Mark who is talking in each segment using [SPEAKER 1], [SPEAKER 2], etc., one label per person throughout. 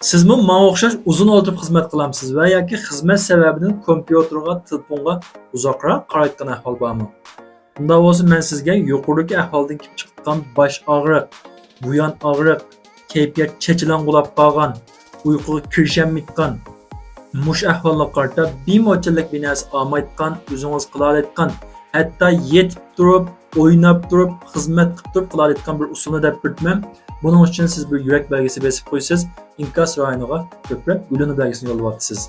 [SPEAKER 1] Sizmi menga o'xshash uzun o'tirib xizmat qilamsiz va yoki xizmat sababidan kompyuterga, telefonga uzoqroq qarayotgan ahvol bormi? Bunda bo'lsa men sizga yuqoridagi ahvoldan kelib chiqqan bosh og'riq, buyon og'riq, kayfiyat chechilang'ulab qolgan, uyquga kirishamayotgan, mush ahvolga qarata bemo'chillik binasi olmayotgan, o'zingiz qilayotgan, hatto yetib turib, o'ynab turib, xizmat qilib turib qilayotgan bir usulni deb bildim. Buning uchun siz bir yurak belgisi besib qo'ysiz, inkas rayoniga ko'proq gulini belgisini yo'llayapsiz.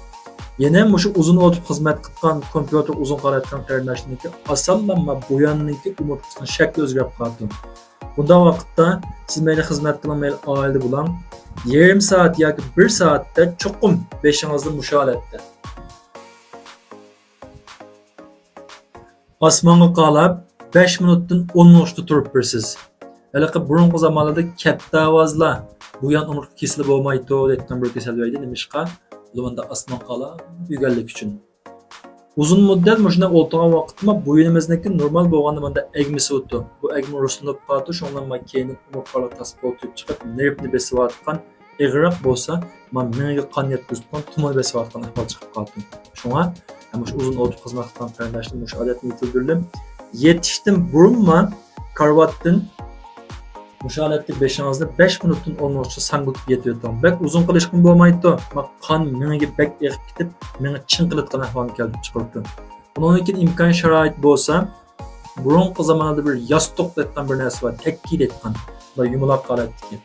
[SPEAKER 1] Yana mushu uzun o'tib xizmat qilgan, kompyuter uzun qarayotgan qarindoshlarniki osonlanma bo'yonniki umurtqasini shakli o'zgarib qoldi. Bunda vaqtda siz mayli xizmat qiling, mayli oilada bo'ling, yarim soat yoki 1 soatda cho'qim beshingizni mushu holatda osmonga qarab 5 minutdan 10 minutda turib birsiz. Əlaqə burunqu zamanlarda katta ovozlar bu yan umurtqa kesilib bo'lmaydi degan bir kasal bo'ldi nimishqa bunda osmon qala yuganlik uchun. Uzun muddat mashina o'tirgan vaqtda bo'yinimizniki normal bo'lganda bunda egmisi o'tdi. Bu egmi ruslanib qoldi, shundan keyin umurtqalar tasib o'tib chiqib nervni besayotgan ig'roq bo'lsa, menga qon yetkazgan tumor besayotgan ahvol chiqib qoldi. Shunga shu uzun o'tib xizmat qilgan qarindoshlar shu odatni yetildirdim. Yetishdim burunma karvatdan Müşahadatda 5 minutdan 10 minutcha sangutib yetyapman. Bak uzun qilishim bo'lmaydi. Qon menga bak eqib ketib, menga chinqilayotgan ahvolga kelib chiqibdi. Bundan keyin imkon sharoit bo'lsa, burunqi zamonda bir yostiq degan bir narsa bor, takki degan va yumaloq qaratdiki.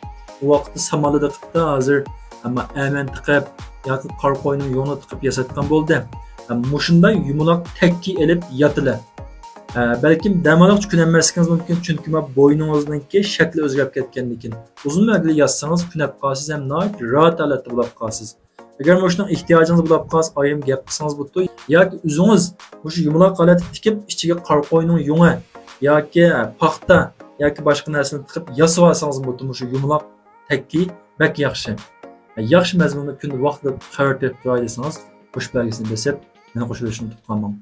[SPEAKER 1] Bu vaqtda samolyotda qildi, hozir hamma aman tiqib yoki qor qo'yning yo'lini tiqib yasatgan bo'ldi. Mushunda yumaloq takki elib yotilar. Belki damalık tükenmezsiniz mümkün çünkü boynunuzunki şekli özgürlüğe ketkenliğin için. Uzun müddetli yazsanız tükenip kalsız hem nait rahat aletli bulab kalsız. Eğer boşuna ihtiyacınız bulab kalsız ayım gap kılsanız buttu. Ya ki üzünüz boşu yumulak aleti dikip içine kar koyunun yunu ya ki paxta ya ki başka nersini tıkıp yası varsanız buttu. Boşu yumulak tekki bek yaxşı. Yaxşı məzmunlu kündü vaxtda xəbər tepki aydısınız. Boş belgesini besep, məni qoşuluşunu tutqanmam.